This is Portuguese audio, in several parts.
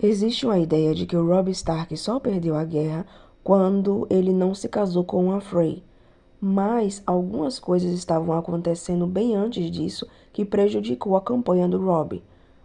Existe uma ideia de que o Robb Stark só perdeu a guerra quando ele não se casou com a Frey, mas algumas coisas estavam acontecendo bem antes disso que prejudicou a campanha do Robb.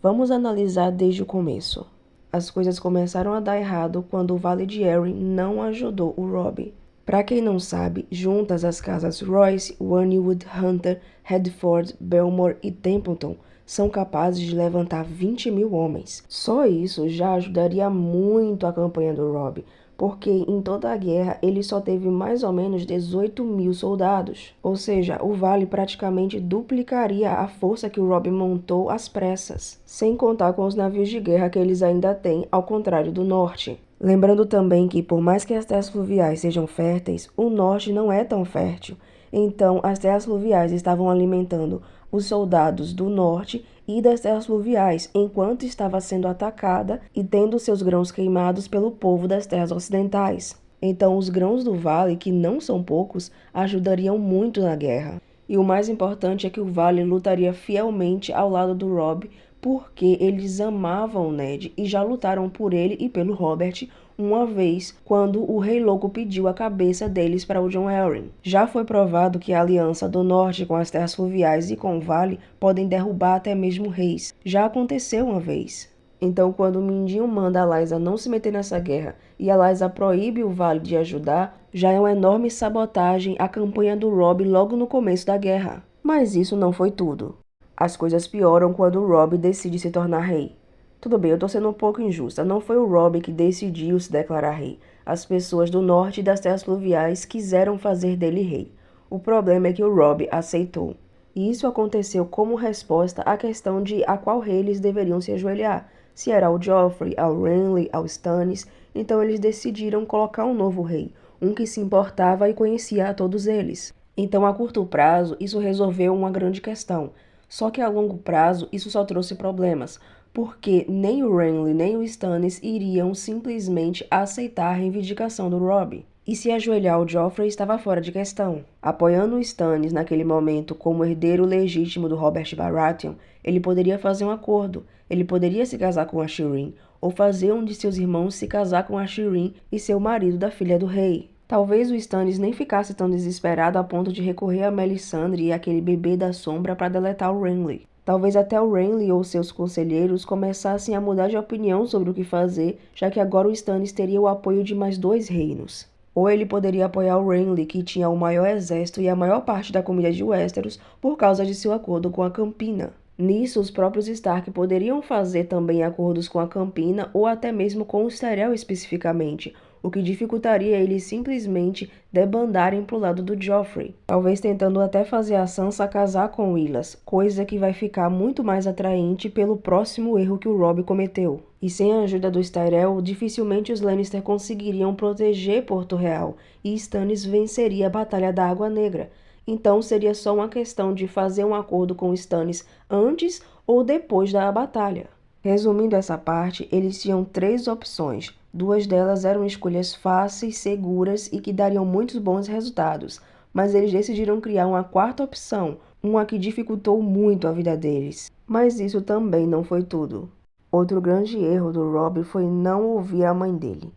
Vamos analisar desde o começo. As coisas começaram a dar errado quando o Vale de Arryn não ajudou o Robb. Para quem não sabe, juntas as casas Royce, Wynnewood, Hunter, Hertford, Belmore e Templeton são capazes de levantar 20.000 homens. Só isso já ajudaria muito a campanha do Robb, porque em toda a guerra ele só teve mais ou menos 18.000 soldados. Ou seja, o Vale praticamente duplicaria a força que o Robb montou às pressas, sem contar com os navios de guerra que eles ainda têm, ao contrário do norte. Lembrando também que, por mais que as terras fluviais sejam férteis, o norte não é tão fértil. Então, as terras fluviais estavam alimentando os soldados do norte e das terras fluviais, enquanto estava sendo atacada e tendo seus grãos queimados pelo povo das terras ocidentais. Então, os grãos do vale, que não são poucos, ajudariam muito na guerra. E o mais importante é que o vale lutaria fielmente ao lado do Robb, porque eles amavam o Ned e já lutaram por ele e pelo Robert uma vez, quando o Rei Louco pediu a cabeça deles para o Jon Arryn. Já foi provado que a aliança do norte com as terras fluviais e com o vale podem derrubar até mesmo reis. Já aconteceu uma vez. Então, quando o Mindinho manda a Lysa não se meter nessa guerra e a Lysa proíbe o Vale de ajudar, já é uma enorme sabotagem à campanha do Robb logo no começo da guerra. Mas isso não foi tudo. As coisas pioram quando o Robb decide se tornar rei. Tudo bem, eu tô sendo um pouco injusta. Não foi o Robb que decidiu se declarar rei. As pessoas do norte e das terras fluviais quiseram fazer dele rei. O problema é que o Robb aceitou. E isso aconteceu como resposta à questão de a qual rei eles deveriam se ajoelhar. Se era ao Joffrey, ao Renly, ao Stannis. Então eles decidiram colocar um novo rei. Um que se importava e conhecia a todos eles. Então, a curto prazo, isso resolveu uma grande questão. Só que a longo prazo isso só trouxe problemas, porque nem o Renly nem o Stannis iriam simplesmente aceitar a reivindicação do Robb. E se ajoelhar ao Joffrey estava fora de questão. Apoiando o Stannis naquele momento como herdeiro legítimo do Robert Baratheon, ele poderia fazer um acordo. Ele poderia se casar com a Shireen, ou fazer um de seus irmãos se casar com a Shireen e ser o marido da filha do rei. Talvez o Stannis nem ficasse tão desesperado a ponto de recorrer a Melisandre e aquele bebê da sombra para deletar o Renly. Talvez até o Renly ou seus conselheiros começassem a mudar de opinião sobre o que fazer, já que agora o Stannis teria o apoio de mais 2 reinos. Ou ele poderia apoiar o Renly, que tinha o maior exército e a maior parte da comida de Westeros por causa de seu acordo com a Campina. Nisso, os próprios Stark poderiam fazer também acordos com a Campina ou até mesmo com os Tyrell especificamente, o que dificultaria eles simplesmente debandarem pro lado do Joffrey, talvez tentando até fazer a Sansa casar com Willas, coisa que vai ficar muito mais atraente pelo próximo erro que o Robb cometeu. E sem a ajuda dos Tyrell, dificilmente os Lannister conseguiriam proteger Porto Real, e Stannis venceria a Batalha da Água Negra. Então seria só uma questão de fazer um acordo com Stannis antes ou depois da batalha. Resumindo essa parte, eles tinham 3 opções. 2 delas eram escolhas fáceis, seguras e que dariam muitos bons resultados, mas eles decidiram criar uma 4ª opção, uma que dificultou muito a vida deles. Mas isso também não foi tudo. Outro grande erro do Robb foi não ouvir a mãe dele.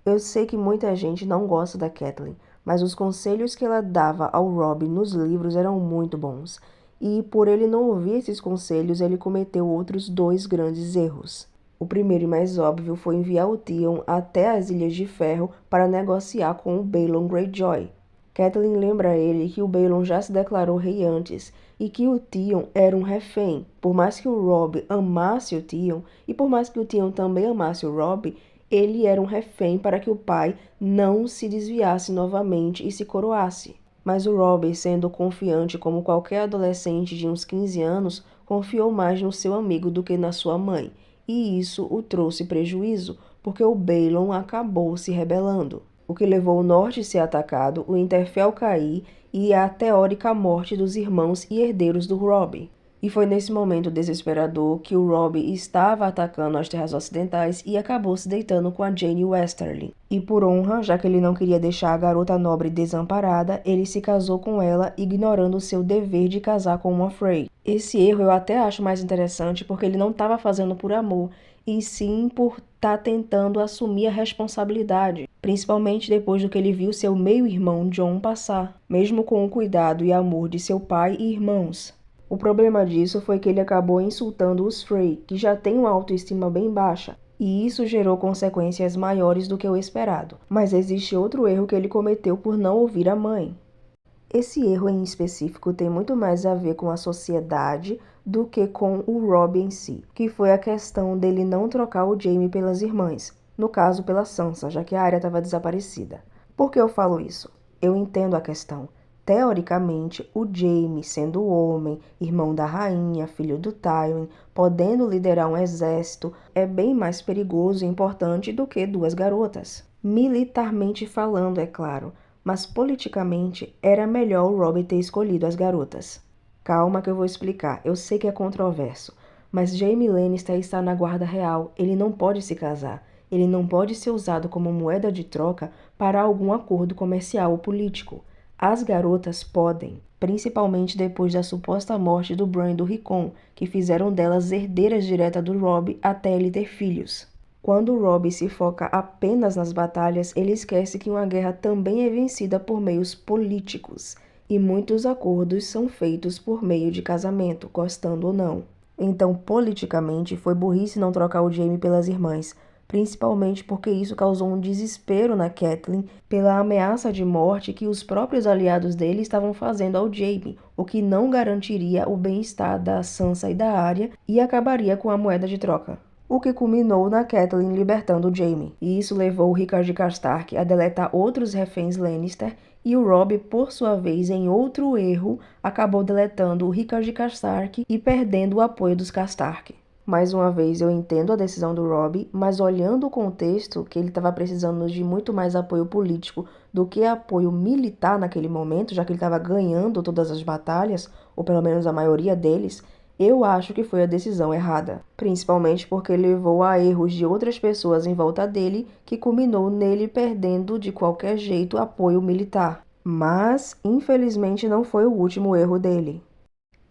Eu sei que muita gente não gosta da Catelyn, mas os conselhos que ela dava ao Robb nos livros eram muito bons. E por ele não ouvir esses conselhos, ele cometeu outros 2 grandes erros. O primeiro e mais óbvio foi enviar o Theon até as Ilhas de Ferro para negociar com o Balon Greyjoy. Catelyn lembra a ele que o Balon já se declarou rei antes e que o Theon era um refém. Por mais que o Robb amasse o Theon e por mais que o Theon também amasse o Robb, ele era um refém para que o pai não se desviasse novamente e se coroasse. Mas o Robb, sendo confiante como qualquer adolescente de uns 15 anos, confiou mais no seu amigo do que na sua mãe. E isso o trouxe prejuízo, porque o Balon acabou se rebelando, o que levou o norte a ser atacado, o Winterfell cair e a teórica morte dos irmãos e herdeiros do Robb. E foi nesse momento desesperador que o Robb estava atacando as terras ocidentais e acabou se deitando com a Jaime Westerling. E por honra, já que ele não queria deixar a garota nobre desamparada, ele se casou com ela, ignorando o seu dever de casar com uma Frey. Esse erro eu até acho mais interessante porque ele não estava fazendo por amor, e sim por estar tentando assumir a responsabilidade, principalmente depois do que ele viu seu meio-irmão Jon passar, mesmo com o cuidado e amor de seu pai e irmãos. O problema disso foi que ele acabou insultando os Frey, que já têm uma autoestima bem baixa, e isso gerou consequências maiores do que o esperado. Mas existe outro erro que ele cometeu por não ouvir a mãe. Esse erro em específico tem muito mais a ver com a sociedade do que com o Robb em si, que foi a questão dele não trocar o Jaime pelas irmãs, no caso pela Sansa, já que a Arya estava desaparecida. Por que eu falo isso? Eu entendo a questão. Teoricamente, o Jaime, sendo homem, irmão da rainha, filho do Tywin, podendo liderar um exército, é bem mais perigoso e importante do que duas garotas. Militarmente falando, é claro, mas politicamente era melhor o Robb ter escolhido as garotas. Calma que eu vou explicar, eu sei que é controverso, mas Jaime Lannister está na guarda real, ele não pode se casar, ele não pode ser usado como moeda de troca para algum acordo comercial ou político. As garotas podem, principalmente depois da suposta morte do Bran e do Rickon, que fizeram delas herdeiras diretas do Robb até ele ter filhos. Quando Robb se foca apenas nas batalhas, ele esquece que uma guerra também é vencida por meios políticos, e muitos acordos são feitos por meio de casamento, gostando ou não. Então, politicamente, foi burrice não trocar o Jaime pelas irmãs, principalmente porque isso causou um desespero na Catelyn pela ameaça de morte que os próprios aliados dele estavam fazendo ao Jaime, o que não garantiria o bem-estar da Sansa e da Arya e acabaria com a moeda de troca. O que culminou na Catelyn libertando o Jaime, e isso levou o Rickard de Karstark a deletar outros reféns Lannister, e o Robb, por sua vez, em outro erro, acabou deletando o Rickard de Karstark e perdendo o apoio dos Karstark. Mais uma vez, eu entendo a decisão do Robb, mas olhando o contexto, que ele estava precisando de muito mais apoio político do que apoio militar naquele momento, já que ele estava ganhando todas as batalhas, ou pelo menos a maioria deles, eu acho que foi a decisão errada, principalmente porque levou a erros de outras pessoas em volta dele, que culminou nele perdendo de qualquer jeito apoio militar. Mas, infelizmente, não foi o último erro dele.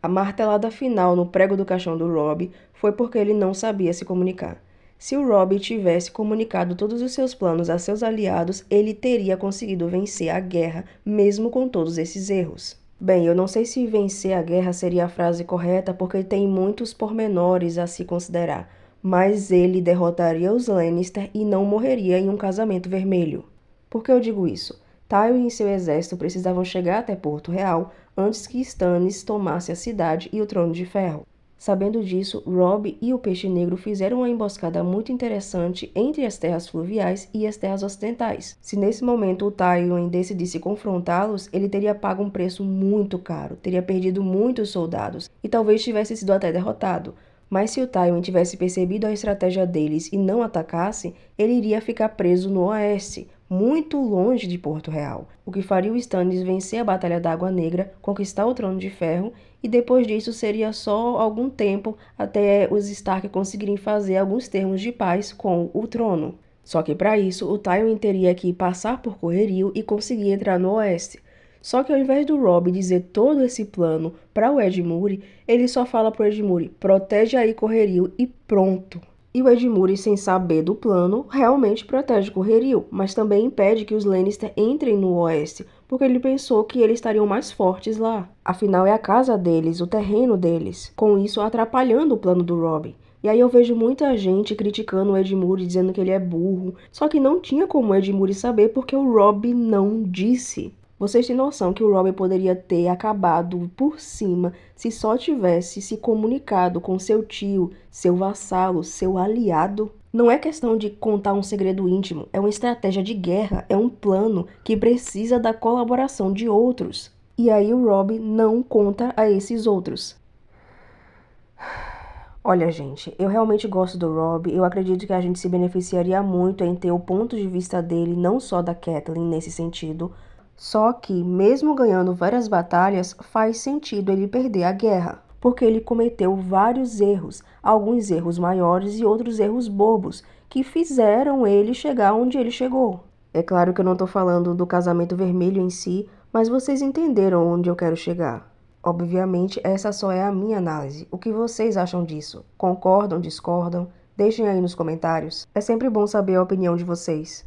A martelada final no prego do caixão do Robb foi porque ele não sabia se comunicar. Se o Robb tivesse comunicado todos os seus planos a seus aliados, ele teria conseguido vencer a guerra, mesmo com todos esses erros. Bem, eu não sei se vencer a guerra seria a frase correta, porque tem muitos pormenores a se considerar, mas ele derrotaria os Lannister e não morreria em um casamento vermelho. Por que eu digo isso? Tywin e seu exército precisavam chegar até Porto Real antes que Stannis tomasse a cidade e o Trono de Ferro. Sabendo disso, Robb e o Peixe Negro fizeram uma emboscada muito interessante entre as terras fluviais e as terras ocidentais. Se nesse momento o Tywin decidisse confrontá-los, ele teria pago um preço muito caro, teria perdido muitos soldados e talvez tivesse sido até derrotado. Mas se o Tywin tivesse percebido a estratégia deles e não atacasse, ele iria ficar preso no oeste, muito longe de Porto Real, o que faria o Stannis vencer a Batalha da Água Negra, conquistar o Trono de Ferro, e depois disso seria só algum tempo até os Stark conseguirem fazer alguns termos de paz com o trono. Só que para isso, o Tywin teria que passar por Correrio e conseguir entrar no oeste. Só que ao invés do Robb dizer todo esse plano para o Edmure, ele só fala pro Edmure, protege aí Correrio e pronto. E o Edmure, sem saber do plano, realmente protege Correrio, mas também impede que os Lannister entrem no oeste, porque ele pensou que eles estariam mais fortes lá. Afinal, é a casa deles, o terreno deles, com isso atrapalhando o plano do Robb. E aí eu vejo muita gente criticando o Edmure, dizendo que ele é burro, só que não tinha como o Edmure saber porque o Robb não disse. Vocês têm noção que o Robb poderia ter acabado por cima se só tivesse se comunicado com seu tio, seu vassalo, seu aliado? Não é questão de contar um segredo íntimo, é uma estratégia de guerra, é um plano que precisa da colaboração de outros. E aí o Robb não conta a esses outros. Olha, gente, eu realmente gosto do Robb, eu acredito que a gente se beneficiaria muito em ter o ponto de vista dele, não só da Catelyn nesse sentido. Só que, mesmo ganhando várias batalhas, faz sentido ele perder a guerra, porque ele cometeu vários erros, alguns erros maiores e outros erros bobos, que fizeram ele chegar onde ele chegou. É claro que eu não estou falando do casamento vermelho em si, mas vocês entenderam onde eu quero chegar. Obviamente, essa só é a minha análise. O que vocês acham disso? Concordam, discordam? Deixem aí nos comentários. É sempre bom saber a opinião de vocês.